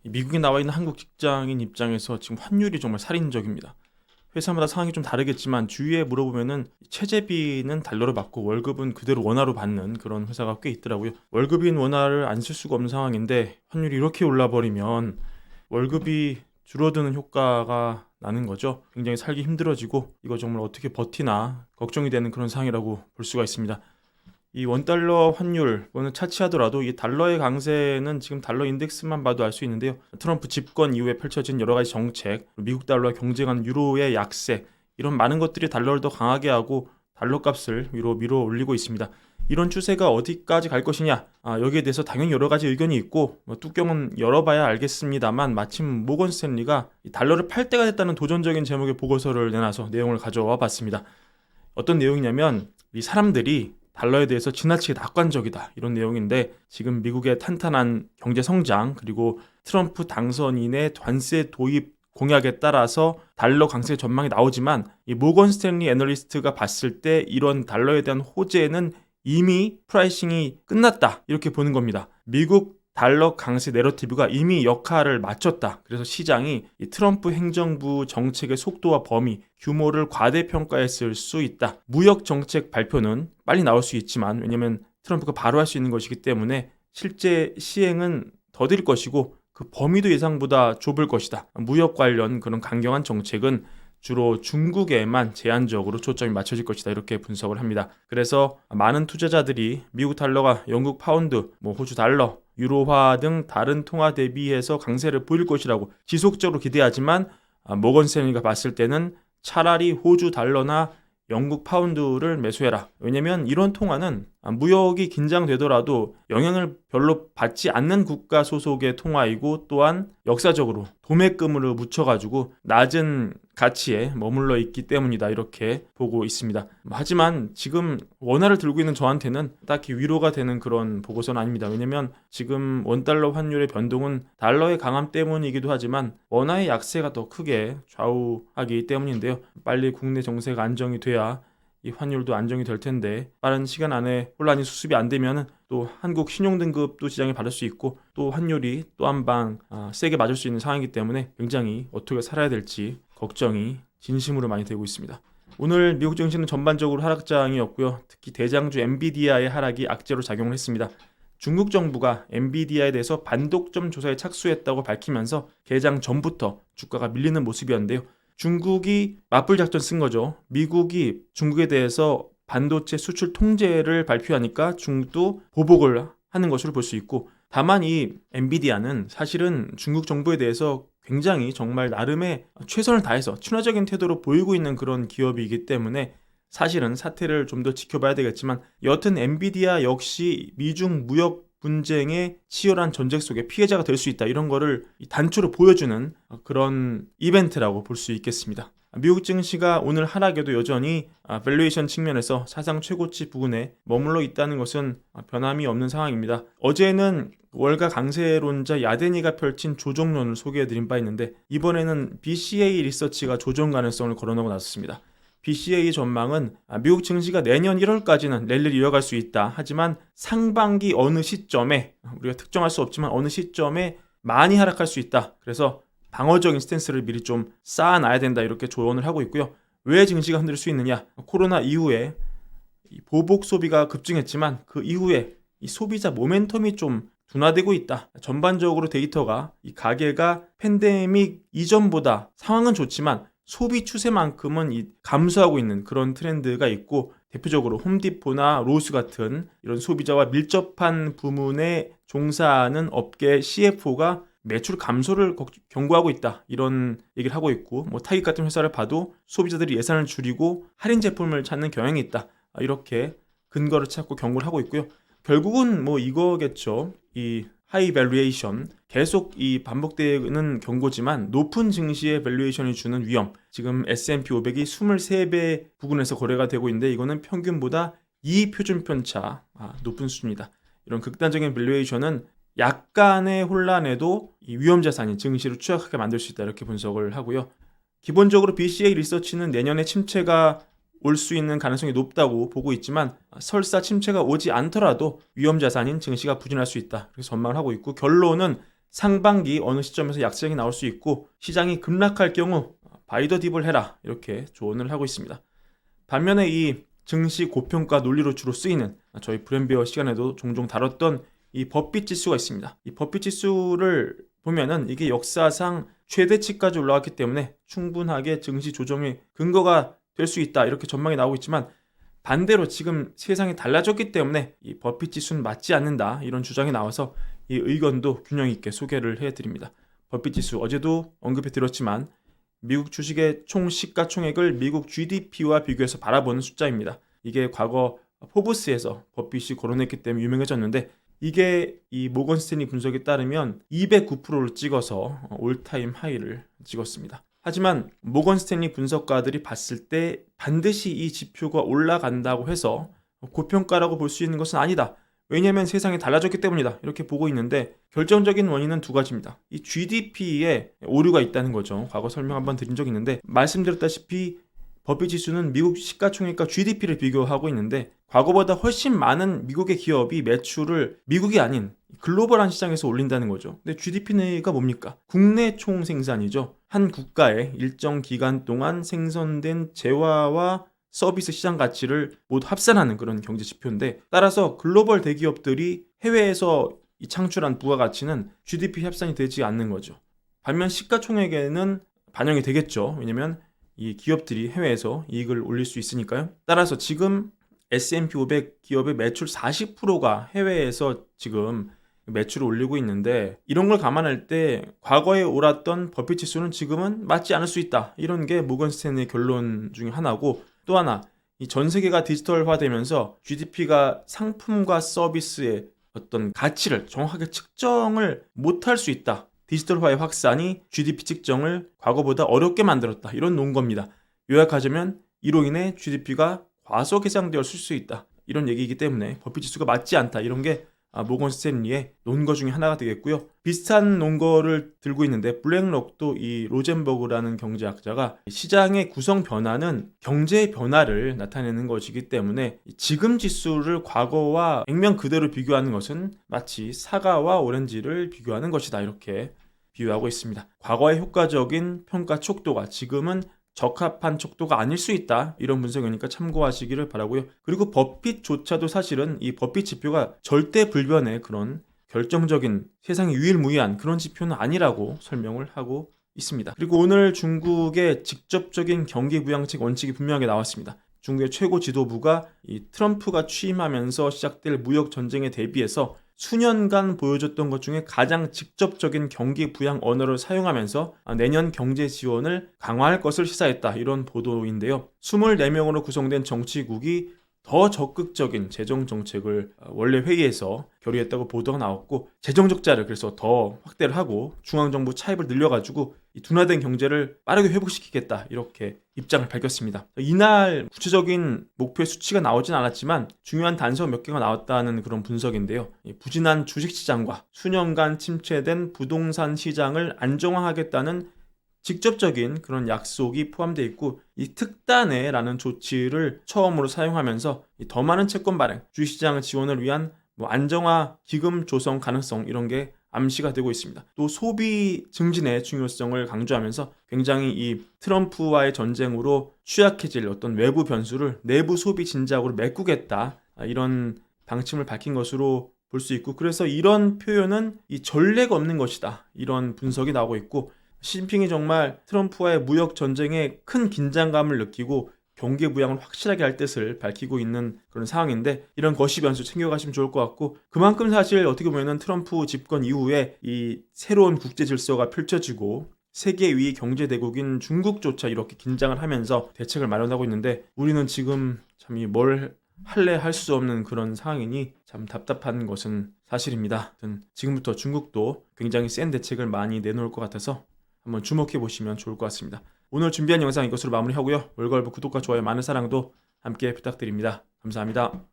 미국에 나와 있는 한국 직장인 입장에서 지금 환율이 정말 살인적입니다. 회사마다 상황이 좀 다르겠지만 주위에 물어보면은 체재비는 달러로 받고 월급은 그대로 원화로 받는 그런 회사가 꽤 있더라고요. 월급인 원화를 안 쓸 수가 없는 상황인데 환율이 이렇게 올라버리면 월급이 줄어드는 효과가 나는 거죠. 굉장히 살기 힘들어지고 이거 정말 어떻게 버티나 걱정이 되는 그런 상황이라고 볼 수가 있습니다. 이 원달러 환율 는 차치하더라도 이 달러의 강세는 지금 달러 인덱스만 봐도 알 수 있는데요. 트럼프 집권 이후에 펼쳐진 여러 가지 정책, 미국 달러와 경쟁하는 유로의 약세, 이런 많은 것들이 달러를 더 강하게 하고 달러 값을 위로 밀어 올리고 있습니다. 이런 추세가 어디까지 갈 것이냐? 여기에 대해서 당연히 여러 가지 의견이 있고 뚜껑은 열어봐야 알겠습니다만, 마침 모건 스탠리가 이 달러를 팔 때가 됐다는 도전적인 제목의 보고서를 내놔서 내용을 가져와 봤습니다. 어떤 내용이냐면 이 사람들이 달러에 대해서 지나치게 낙관적이다, 이런 내용인데, 지금 미국의 탄탄한 경제 성장 그리고 트럼프 당선인의 관세 도입 공약에 따라서 달러 강세 전망이 나오지만, 이 모건 스탠리 애널리스트가 봤을 때 이런 달러에 대한 호재는 이미 프라이싱이 끝났다, 이렇게 보는 겁니다. 미국 달러 강세 내러티브가 이미 역할을 마쳤다. 그래서 시장이 이 트럼프 행정부 정책의 속도와 범위, 규모를 과대평가했을 수 있다. 무역 정책 발표는 빨리 나올 수 있지만, 왜냐하면 트럼프가 바로 할 수 있는 것이기 때문에 실제 시행은 더딜 것이고 그 범위도 예상보다 좁을 것이다. 무역 관련 그런 강경한 정책은 주로 중국에만 제한적으로 초점이 맞춰질 것이다, 이렇게 분석을 합니다. 그래서 많은 투자자들이 미국 달러가 영국 파운드, 호주 달러, 유로화 등 다른 통화 대비해서 강세를 보일 것이라고 지속적으로 기대하지만, 모건 스탠리가 봤을 때는 차라리 호주 달러나 영국 파운드를 매수해라. 왜냐면 이런 통화는 무역이 긴장되더라도 영향을 별로 받지 않는 국가 소속의 통화이고, 또한 역사적으로 도매금으로 묻혀가지고 낮은 가치에 머물러 있기 때문이다, 이렇게 보고 있습니다. 하지만 지금 원화를 들고 있는 저한테는 딱히 위로가 되는 그런 보고서는 아닙니다. 왜냐면 지금 원달러 환율의 변동은 달러의 강함 때문이기도 하지만 원화의 약세가 더 크게 좌우하기 때문인데요. 빨리 국내 정세가 안정이 돼야 이 환율도 안정이 될 텐데, 빠른 시간 안에 혼란이 수습이 안 되면 또 한국 신용등급도 지장을 받을 수 있고, 또 환율이 또 한 방 세게 맞을 수 있는 상황이기 때문에 굉장히 어떻게 살아야 될지 걱정이 진심으로 많이 되고 있습니다. 오늘 미국 증시는 전반적으로 하락장이었고요. 특히 대장주 엔비디아의 하락이 악재로 작용을 했습니다. 중국 정부가 엔비디아에 대해서 반독점 조사에 착수했다고 밝히면서 개장 전부터 주가가 밀리는 모습이었는데요. 중국이 맞불 작전 쓴 거죠. 미국이 중국에 대해서 반도체 수출 통제를 발표하니까 중국도 보복을 하는 것으로 볼 수 있고, 다만 이 엔비디아는 사실은 중국 정부에 대해서 굉장히 정말 나름의 최선을 다해서 친화적인 태도로 보이고 있는 그런 기업이기 때문에 사실은 사태를 좀 더 지켜봐야 되겠지만, 여튼 엔비디아 역시 미중 무역 분쟁의 치열한 전쟁 속에 피해자가 될 수 있다, 이런 거를 단초로 보여주는 그런 이벤트라고 볼 수 있겠습니다. 미국 증시가 오늘 하락에도 여전히 밸류에이션 측면에서 사상 최고치 부근에 머물러 있다는 것은 변함이 없는 상황입니다. 어제는 월가 강세론자 야데니가 펼친 조정론을 소개해드린 바 있는데, 이번에는 BCA 리서치가 조정 가능성을 거론하고 나섰습니다. BCA 전망은 미국 증시가 내년 1월까지는 랠리를 이어갈 수 있다. 하지만 상반기 어느 시점에, 우리가 특정할 수 없지만 어느 시점에 많이 하락할 수 있다. 그래서 방어적인 스탠스를 미리 좀 쌓아놔야 된다, 이렇게 조언을 하고 있고요. 왜 증시가 흔들 수 있느냐? 코로나 이후에 보복 소비가 급증했지만 그 이후에 이 소비자 모멘텀이 좀 둔화되고 있다. 전반적으로 데이터가 이 가계가 팬데믹 이전보다 상황은 좋지만 소비 추세만큼은 감소하고 있는 그런 트렌드가 있고, 대표적으로 홈디포나 로스 같은 이런 소비자와 밀접한 부문에 종사하는 업계 CFO가 매출 감소를 경고하고 있다, 이런 얘기를 하고 있고, 타깃 같은 회사를 봐도 소비자들이 예산을 줄이고 할인 제품을 찾는 경향이 있다, 이렇게 근거를 찾고 경고를 하고 있고요. 결국은 이거겠죠. 이 하이 밸류에이션, 계속 이 반복되는 경고지만 높은 증시의 밸류에이션이 주는 위험, 지금 S&P 500이 23배 부근에서 거래가 되고 있는데, 이거는 평균보다 2표준편차 높은 수준이다. 이런 극단적인 밸류에이션은 약간의 혼란에도 이 위험자산인 증시를 추락하게 만들 수 있다, 이렇게 분석을 하고요. 기본적으로 BCA 리서치는 내년에 침체가 올 수 있는 가능성이 높다고 보고 있지만, 설사 침체가 오지 않더라도 위험자산인 증시가 부진할 수 있다, 그렇게 전망을 하고 있고, 결론은 상반기 어느 시점에서 약세장이 나올 수 있고 시장이 급락할 경우 바이 더 딥을 해라 이렇게 조언을 하고 있습니다. 반면에 이 증시 고평가 논리로 주로 쓰이는 저희 브랜비어 시간에도 종종 다뤘던 이 버핏 지수가 있습니다. 이 버핏 지수를 보면은 이게 역사상 최대치까지 올라왔기 때문에 충분하게 증시 조정의 근거가 될 수 있다 이렇게 전망이 나오고 있지만 반대로 지금 세상이 달라졌기 때문에 이 버핏 지수는 맞지 않는다 이런 주장이 나와서 이 의견도 균형 있게 소개를 해드립니다. 버핏 지수 어제도 언급해 드렸지만 미국 주식의 총 시가총액을 미국 GDP와 비교해서 바라보는 숫자입니다. 이게 과거 포브스에서 버핏이 거론했기 때문에 유명해졌는데 이게 이 모건 스탠리 분석에 따르면 209%를 찍어서 올타임 하이를 찍었습니다. 하지만 모건 스탠리 분석가들이 봤을 때 반드시 이 지표가 올라간다고 해서 고평가라고 볼 수 있는 것은 아니다. 왜냐하면 세상이 달라졌기 때문이다. 이렇게 보고 있는데 결정적인 원인은 두 가지입니다. 이 GDP에 오류가 있다는 거죠. 과거 설명 한번 드린 적이 있는데 말씀드렸다시피 버핏 지수는 미국 시가총액과 GDP를 비교하고 있는데 과거보다 훨씬 많은 미국의 기업이 매출을 미국이 아닌 글로벌한 시장에서 올린다는 거죠. 근데 GDP가 뭡니까? 국내 총생산이죠. 한 국가의 일정 기간 동안 생산된 재화와 서비스 시장 가치를 모두 합산하는 그런 경제 지표인데 따라서 글로벌 대기업들이 해외에서 이 창출한 부가가치는 GDP 합산이 되지 않는 거죠. 반면 시가총액에는 반영이 되겠죠. 왜냐면 이 기업들이 해외에서 이익을 올릴 수 있으니까요. 따라서 지금 S&P 500 기업의 매출 40%가 해외에서 지금 매출을 올리고 있는데 이런 걸 감안할 때 과거에 옳았던 버핏 지수는 지금은 맞지 않을 수 있다. 이런 게 모건 스탠리의 결론 중에 하나고 또 하나 이 전 세계가 디지털화되면서 GDP가 상품과 서비스의 어떤 가치를 정확하게 측정을 못할 수 있다. 디지털화의 확산이 GDP 측정을 과거보다 어렵게 만들었다. 이런 논거입니다. 요약하자면 이로 인해 GDP가 과소계상되었을 수 있다. 이런 얘기이기 때문에 버핏 지수가 맞지 않다. 이런 게 모건 스탠리의 논거 중에 하나가 되겠고요. 비슷한 논거를 들고 있는데 블랙록도 이 로젠버그라는 경제학자가 시장의 구성 변화는 경제의 변화를 나타내는 것이기 때문에 지금 지수를 과거와 액면 그대로 비교하는 것은 마치 사과와 오렌지를 비교하는 것이다. 이렇게 비유하고 있습니다. 과거의 효과적인 평가 촉도가 지금은 적합한 촉도가 아닐 수 있다. 이런 분석이니까 참고하시기를 바라고요. 그리고 버핏조차도 사실은 이 버핏 지표가 절대 불변의 그런 결정적인 세상에 유일무이한 그런 지표는 아니라고 설명을 하고 있습니다. 그리고 오늘 중국의 직접적인 경기 부양책 원칙이 분명하게 나왔습니다. 중국의 최고 지도부가 이 트럼프가 취임하면서 시작될 무역 전쟁에 대비해서 수년간 보여줬던 것 중에 가장 직접적인 경기 부양 언어를 사용하면서 내년 경제 지원을 강화할 것을 시사했다. 이런 보도인데요. 24명으로 구성된 정치국이 더 적극적인 재정 정책을 원래 회의에서 결의했다고 보도가 나왔고 재정 적자를 그래서 더 확대를 하고 중앙정부 차입을 늘려가지고 이 둔화된 경제를 빠르게 회복시키겠다 이렇게 입장을 밝혔습니다. 이날 구체적인 목표의 수치가 나오진 않았지만 중요한 단서 몇 개가 나왔다는 그런 분석인데요. 부진한 주식시장과 수년간 침체된 부동산 시장을 안정화하겠다는 직접적인 그런 약속이 포함되어 있고 이 특단회라는 조치를 처음으로 사용하면서 더 많은 채권 발행, 주식시장 지원을 위한 안정화 기금 조성 가능성 이런 게 암시가 되고 있습니다. 또 소비 증진의 중요성을 강조하면서 굉장히 이 트럼프와의 전쟁으로 취약해질 어떤 외부 변수를 내부 소비 진작으로 메꾸겠다 이런 방침을 밝힌 것으로 볼 수 있고 그래서 이런 표현은 이 전례가 없는 것이다 이런 분석이 나오고 있고 시진핑이 정말 트럼프와의 무역 전쟁에 큰 긴장감을 느끼고 경기 부양을 확실하게 할 뜻을 밝히고 있는 그런 상황인데 이런 거시 변수 챙겨가시면 좋을 것 같고 그만큼 사실 어떻게 보면 트럼프 집권 이후에 이 새로운 국제 질서가 펼쳐지고 세계 위 경제 대국인 중국조차 이렇게 긴장을 하면서 대책을 마련하고 있는데 우리는 지금 참 이 뭘 할래 할 수 없는 그런 상황이니 참 답답한 것은 사실입니다. 지금부터 중국도 굉장히 센 대책을 많이 내놓을 것 같아서 한번 주목해 보시면 좋을 것 같습니다. 오늘 준비한 영상 이것으로 마무리하고요. 월걸부 구독과 좋아요 많은 사랑도 함께 부탁드립니다. 감사합니다.